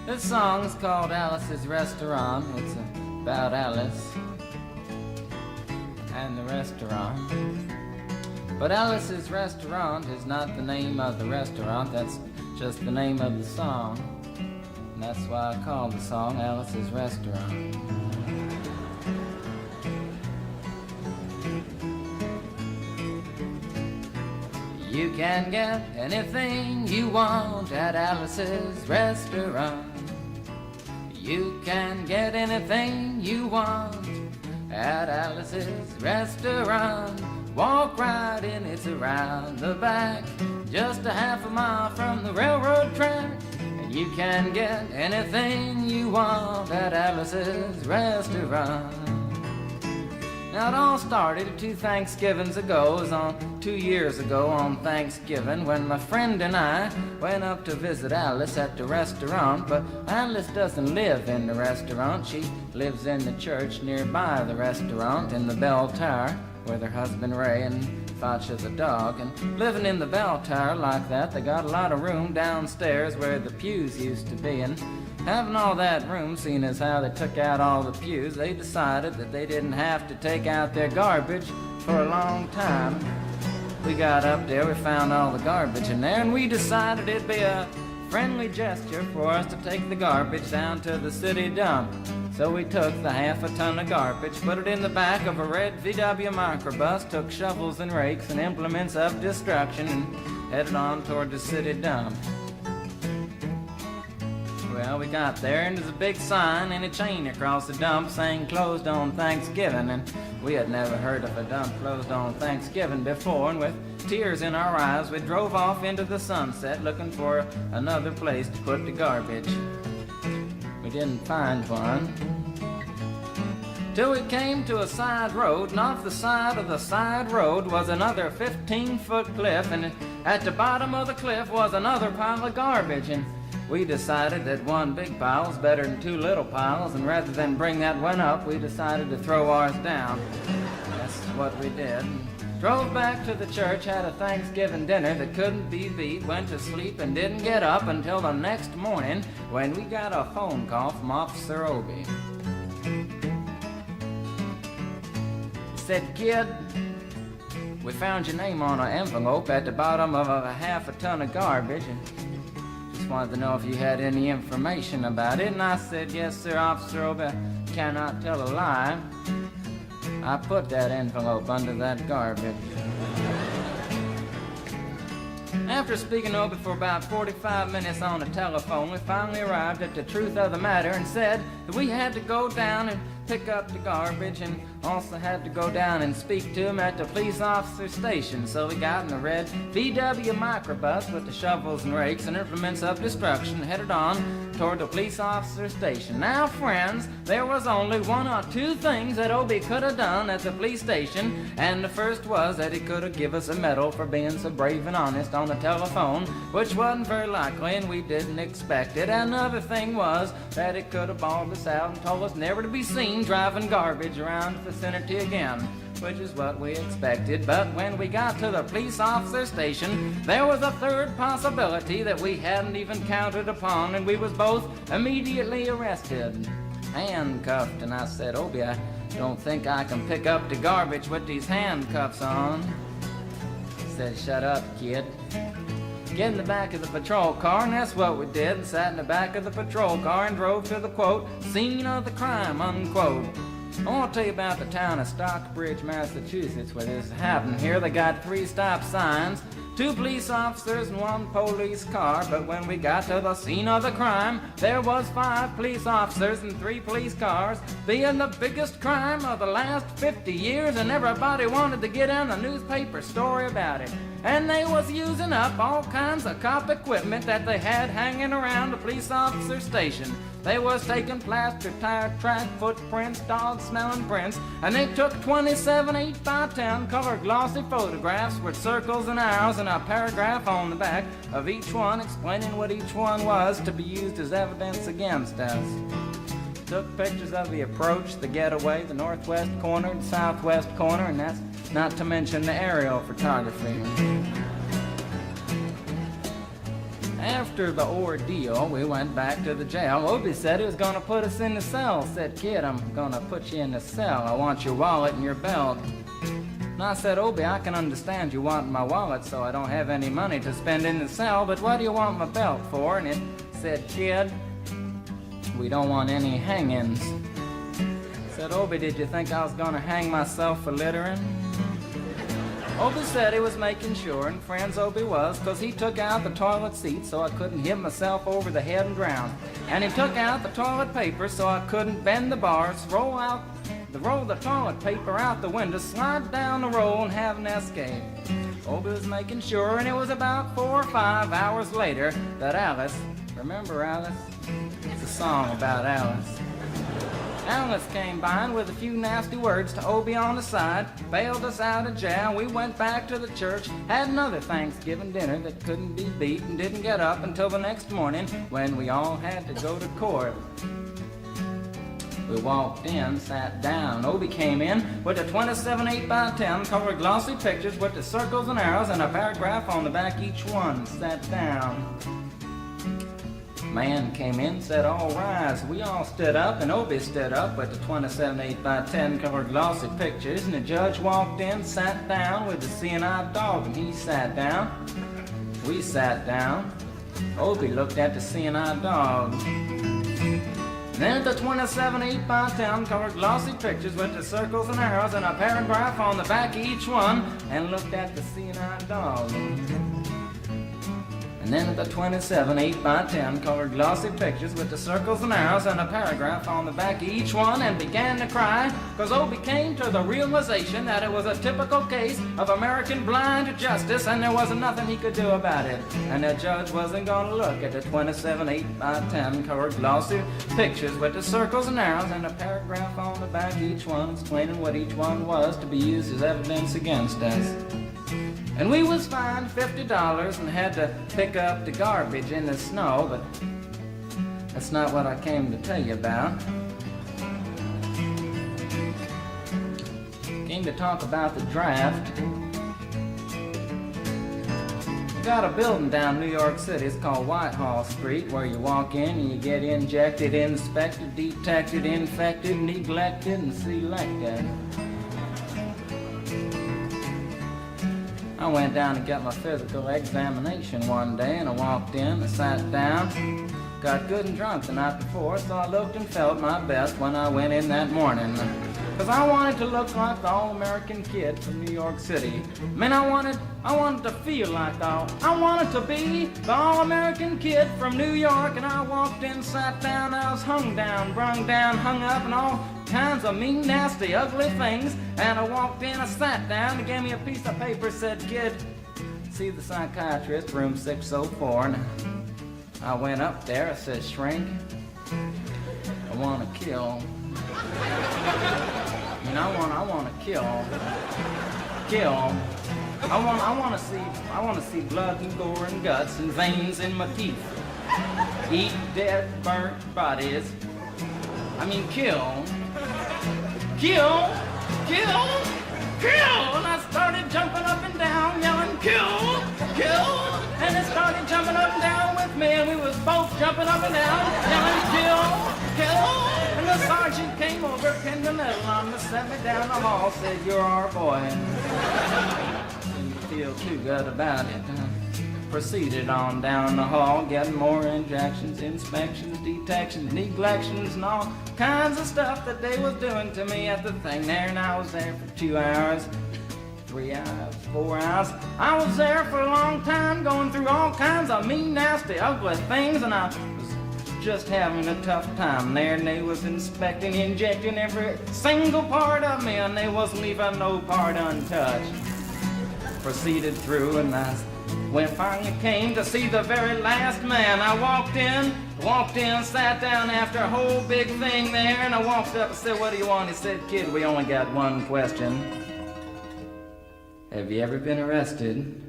This song is called Alice's Restaurant. It's about Alice and the restaurant. But Alice's Restaurant is not the name of the restaurant, that's just the name of the song. And that's why I called the song Alice's Restaurant. You can get anything you want at Alice's Restaurant. You can get anything you want at Alice's Restaurant. Walk right in, it's around the back, just a half a mile from the railroad track. And you can get anything you want at Alice's Restaurant. Now it all started 2 Thanksgivings ago. It was on 2 years ago on Thanksgiving when my friend and I went up to visit Alice at the restaurant. But Alice doesn't live in the restaurant. She lives in the church nearby the restaurant in the bell tower with her husband Ray and Facha the dog. And living in the bell tower like that, they got a lot of room downstairs where the pews used to be. And having all that room, seeing as how they took out all the pews, they decided that they didn't have to take out their garbage for a long time. We got up there, we found all the garbage in there, and we decided it'd be a friendly gesture for us to take the garbage down to the city dump. So we took the half a ton of garbage, put it in the back of a red VW microbus, took shovels and rakes and implements of destruction, and headed on toward the city dump. Well, we got there, and there's a big sign and a chain across the dump saying closed on Thanksgiving, and we had never heard of a dump closed on Thanksgiving before, and with tears in our eyes, we drove off into the sunset looking for another place to put the garbage. We didn't find one till we came to a side road, and off the side of the side road was another 15-foot cliff, and at the bottom of the cliff was another pile of garbage. And we decided that one big pile was better than 2 little piles, and rather than bring that one up, we decided to throw ours down. That's what we did. Drove back to the church, had a Thanksgiving dinner that couldn't be beat, went to sleep and didn't get up until the next morning when we got a phone call from Officer Obie. Said, "Kid, we found your name on an envelope at the bottom of a half a ton of garbage, and just wanted to know if you had any information about it." And I said, "Yes, sir, Officer Obie, I cannot tell a lie. I put that envelope under that garbage." After speaking over for about 45 minutes on the telephone, we finally arrived at the truth of the matter and said that we had to go down and pick up the garbage and also had to go down and speak to him at the police officer station. So we got in a red VW microbus with the shovels and rakes and implements of destruction, headed on toward the police officer station. Now, friends, there was only 1 or 2 things that Obie could have done at the police station, and the first was that he could have given us a medal for being so brave and honest on the telephone, which wasn't very likely and we didn't expect it. Another thing was that he could have bawled us out and told us never to be seen driving garbage around the vicinity again, which is what we expected. But when we got to the police officer station, there was a third possibility that we hadn't even counted upon, and we was both immediately arrested, handcuffed. And I said, "Obie, I don't think I can pick up the garbage with these handcuffs on." He said, "Shut up, kid. Get in the back of the patrol car," and that's what we did, and sat in the back of the patrol car and drove to the, quote, "scene of the crime," unquote. I want to tell you about the town of Stockbridge, Massachusetts, where this happened. Here they got 3 stop signs, 2 police officers and 1 police car, but when we got to the scene of the crime, there was 5 police officers and 3 police cars, being the biggest crime of the last 50 years, and everybody wanted to get in a newspaper story about it. And they was using up all kinds of cop equipment that they had hanging around the police officer station. They was taking plaster, tire track, footprints, dog-smelling prints, and they took 27 8x10 color glossy photographs with circles and arrows and a paragraph on the back of each one explaining what each one was to be used as evidence against us. Took pictures of the approach, the getaway, the northwest corner, the southwest corner, and that's not to mention the aerial photography. After the ordeal, we went back to the jail. Obie said he was going to put us in the cell. Said, kid, I'm going to put you in the cell. I want your wallet and your belt. And I said, Obie, I can understand you want my wallet so I don't have any money to spend in the cell, but what do you want my belt for? And it said, kid, we don't want any hangings. I said, Obie, did you think I was going to hang myself for littering? Obie said he was making sure, and friends Obie was, because he took out the toilet seat so I couldn't hit myself over the head and drown. And he took out the toilet paper so I couldn't bend the bars, roll the toilet paper out the window, slide down the roll and have an escape. Obie was making sure, and it was about 4 or 5 hours later that Alice, remember Alice? It's a song about Alice. Alice came by and with a few nasty words to Obie on the side, bailed us out of jail. We went back to the church, had another Thanksgiving dinner that couldn't be beat, and didn't get up until the next morning when we all had to go to court. We walked in, sat down. Obie came in with the 27 8x10 colored glossy pictures with the circles and arrows and a paragraph on the back each one. Sat down. Man came in, said, all rise. We all stood up, and Obie stood up with the 27 8x10 colored glossy pictures, and the judge walked in, sat down with the seeing-eyed dog, and he sat down. We sat down. Obie looked at the seeing-eyed dog. Then the 27 8x10 colored glossy pictures with the circles and arrows and a paragraph on the back of each one, and looked at the seeing-eyed dog. And then the 27 8x10 colored glossy pictures with the circles and arrows and a paragraph on the back of each one, and began to cry, because Obie came to the realization that it was a typical case of American blind justice, and there wasn't nothing he could do about it. And the judge wasn't going to look at the 27 8x10 colored glossy pictures with the circles and arrows and a paragraph on the back of each one, explaining what each one was to be used as evidence against us. And we was fined $50 and had to pick up the garbage in the snow, but that's not what I came to tell you about. Came to talk about the draft. We got a building down New York City, it's called Whitehall Street, where you walk in and you get injected, inspected, detected, infected, neglected, and selected. I went down to get my physical examination one day, and I walked in, I sat down, got good and drunk the night before, so I looked and felt my best when I went in that morning. Because I wanted to look like the all-American kid from New York City. I mean, I wanted to feel like I wanted to be the all-American kid from New York, and I walked in, sat down, I was hung down, brung down, hung up, and all kinds of mean, nasty, ugly things. And I walked in, I sat down, they gave me a piece of paper, said, kid, see the psychiatrist, room 604. And I went up there, I said, shrink, I want to kill. I mean, I want to kill. I want to see blood and gore and guts and veins in my teeth. Eat dead, burnt bodies. I mean, kill. Kill, kill, kill! And I started jumping up and down, yelling, kill, kill! And it started jumping up and down with me, and we was both jumping up and down, yelling, kill, kill! And the sergeant came over, pinned the medal on me, set me down the hall, said, you're our boy. Didn't feel too good about it. Proceeded on down the hall, getting more injections, inspections, detections, neglections, and all kinds of stuff that they was doing to me at the thing there. And I was there for 2 hours, 3 hours, 4 hours. I was there for a long time, going through all kinds of mean, nasty, ugly things, and I was just having a tough time there. And they was inspecting, injecting every single part of me, and they wasn't leaving no part untouched. Proceeded through, and when I finally came to see the very last man, I walked in, sat down after a whole big thing there, and I walked up and said, what do you want? He said, kid, we only got one question. Have you ever been arrested?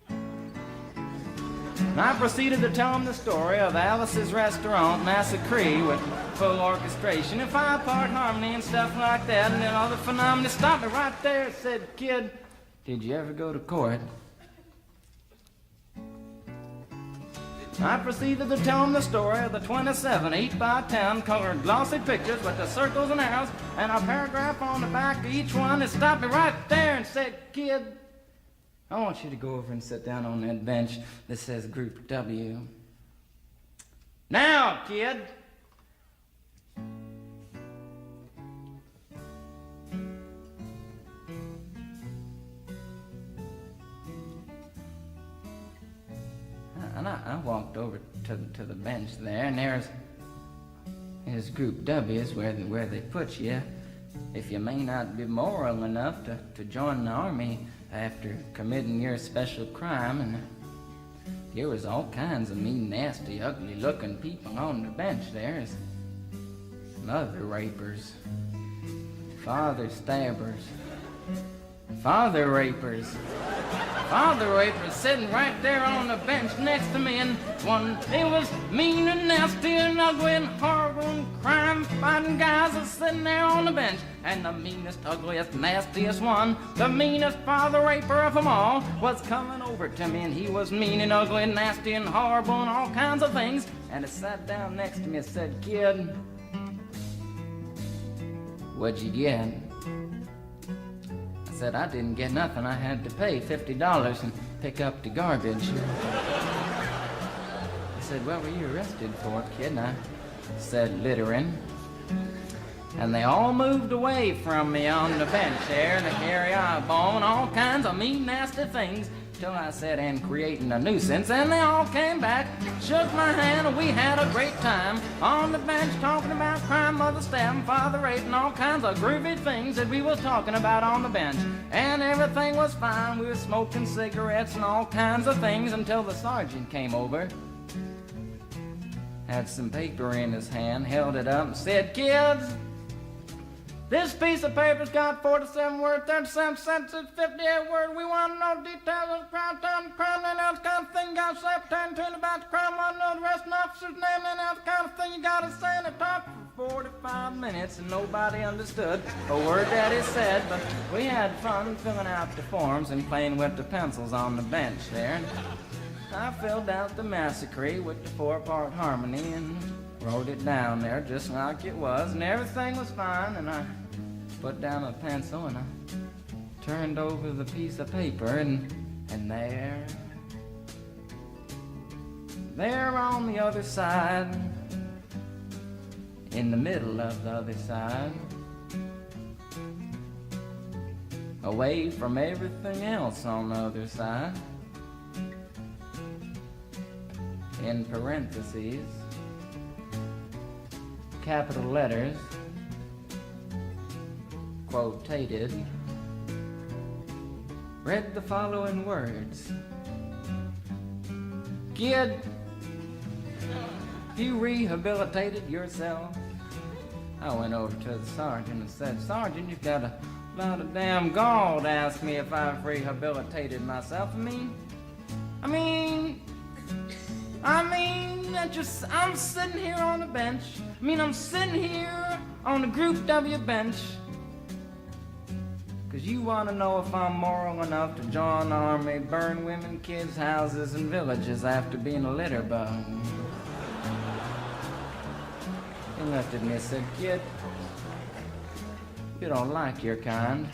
And I proceeded to tell him the story of Alice's restaurant, Massacre, with full orchestration and 5-part harmony and stuff like that, and then all the phenomena stopped me right there and said, kid, did you ever go to court? I proceeded to tell him the story of the 27 8x10 colored glossy pictures with the circles and arrows and a paragraph on the back of each one. It stopped me right there and said, "Kid, I want you to go over and sit down on that bench that says Group W. Now, kid." And I walked over to the bench there, and there's Group W is where they put you if you may not be moral enough to join the army after committing your special crime. And there was all kinds of mean, nasty, ugly-looking people on the bench there. Mother rapers, father stabbers, father rapers sitting right there on the bench next to me, and it was mean and nasty and ugly and horrible and crime-fighting guys are sitting there on the bench. And the meanest, ugliest, nastiest one, the meanest father raper of them all, was coming over to me, and he was mean and ugly and nasty and horrible and all kinds of things. And he sat down next to me and said, "Kid, what'd you get?" I said, "I didn't get nothing. I had to pay $50 and pick up the garbage." He said, "What were you arrested for, kid?" And I said, "Littering." And they all moved away from me on the bench there to carry eyeball and all kinds of mean, nasty things, till I said, "And creating a nuisance." And they all came back, shook my hand, and we had a great time on the bench talking about crime, mother stabbing, father raping, all kinds of groovy things that we was talking about on the bench. And everything was fine. We were smoking cigarettes and all kinds of things until the sergeant came over, had some paper in his hand, held it up and said, "Kids, this piece of paper's got 47 words, 37 sentences, 58 words. We want to know details of the crime, and else kind of thing. You got to say pertaining about the crime. Want to know the rest of the officer's name, and else kind of thing. You got to say." And it talked for 45 minutes, and nobody understood a word that he said. But we had fun filling out the forms and playing with the pencils on the bench there. And I filled out the Massacre with the 4-part harmony and wrote it down there just like it was, and everything was fine. And I put down a pencil and I turned over the piece of paper, and there on the other side, in the middle of the other side, away from everything else on the other side, in parentheses, capital letters, quotated, read the following words: "Kid, you rehabilitated yourself." I went over to the sergeant and said, "Sergeant, you've got a lot of damn gall to ask me if I've rehabilitated myself. I'm sitting here on the bench. I'm sitting here on the Group W bench because you want to know if I'm moral enough to join the army, burn women, kids' houses, and villages after being a litter bug." He looked at me and said, "Kid, you don't like your kind.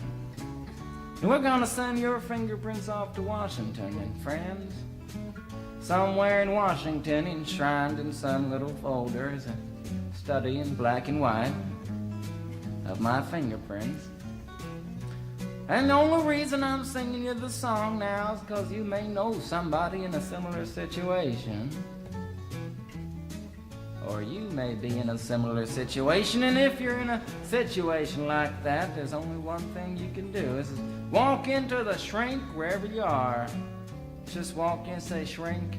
And we're going to send your fingerprints off to Washington, and friends, somewhere in Washington, enshrined in some little folder, is a study in black and white of my fingerprints. And the only reason I'm singing you the song now is because you may know somebody in a similar situation. Or you may be in a similar situation, and if you're in a situation like that, there's only one thing you can do, is walk into the shrink wherever you are. Just walk in and say, 'Shrink,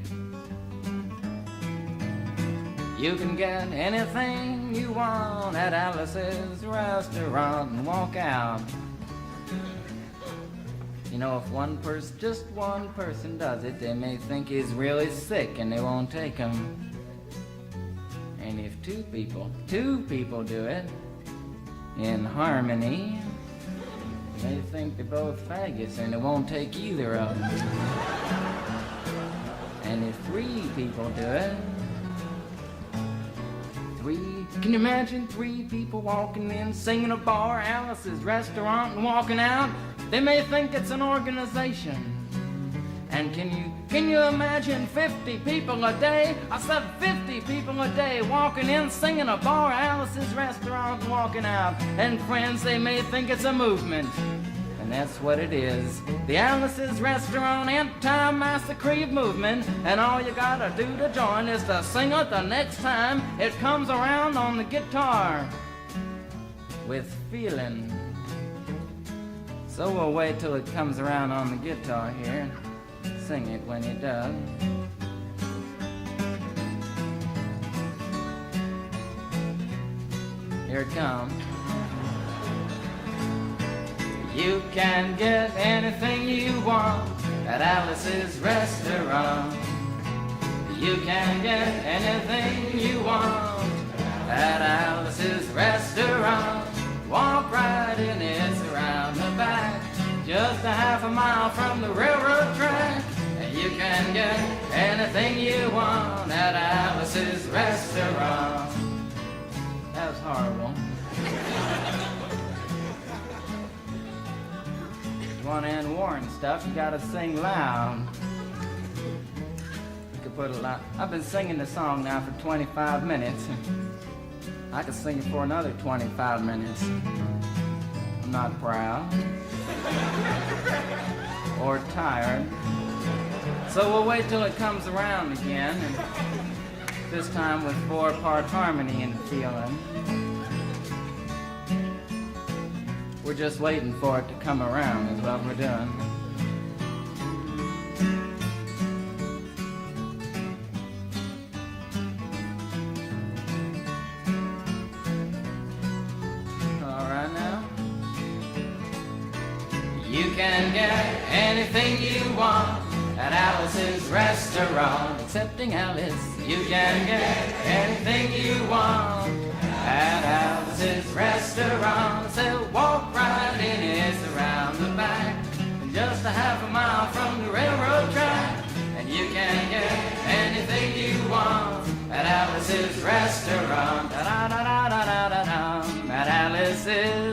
you can get anything you want at Alice's restaurant,' and walk out. You know, if just one person does it, they may think he's really sick and they won't take him. And if two people do it in harmony, they think they're both faggots and they won't take either of them. And if 3 people do it, 3, can you imagine 3 people walking in, singing a bar, Alice's restaurant, and walking out? They may think it's an organization. And can you imagine 50 people a day? I said 50 people a day walking in, singing a bar, Alice's restaurant, and walking out. And friends, they may think it's a movement. And that's what it is. The Alice's Restaurant Anti-Massacre movement. And all you gotta do to join is to sing it the next time it comes around on the guitar. With feeling. So we'll wait till it comes around on the guitar here. Sing it when it does. Here it comes. You can get anything you want at Alice's Restaurant. You can get anything you want at Alice's Restaurant. Walk right in, it's around the back, just a half a mile from the railroad track. And you can get anything you want at Alice's Restaurant. That was horrible. You want to end war and stuff, you gotta sing loud. You could put a lot. I've been singing the song now for 25 minutes. I could sing it for another 25 minutes. I'm not proud or tired. So we'll wait till it comes around again, and this time with 4-part harmony and feeling. We're just waiting for it to come around is what we're doing. All right now. You can get anything you want at Alice's Restaurant. Excepting Alice, you can get anything you want at Alice's Restaurant. So walk right in, it's around the back, just a half a mile from the railroad track. And you can get anything you want at Alice's Restaurant. Da da da da da da da. At Alice's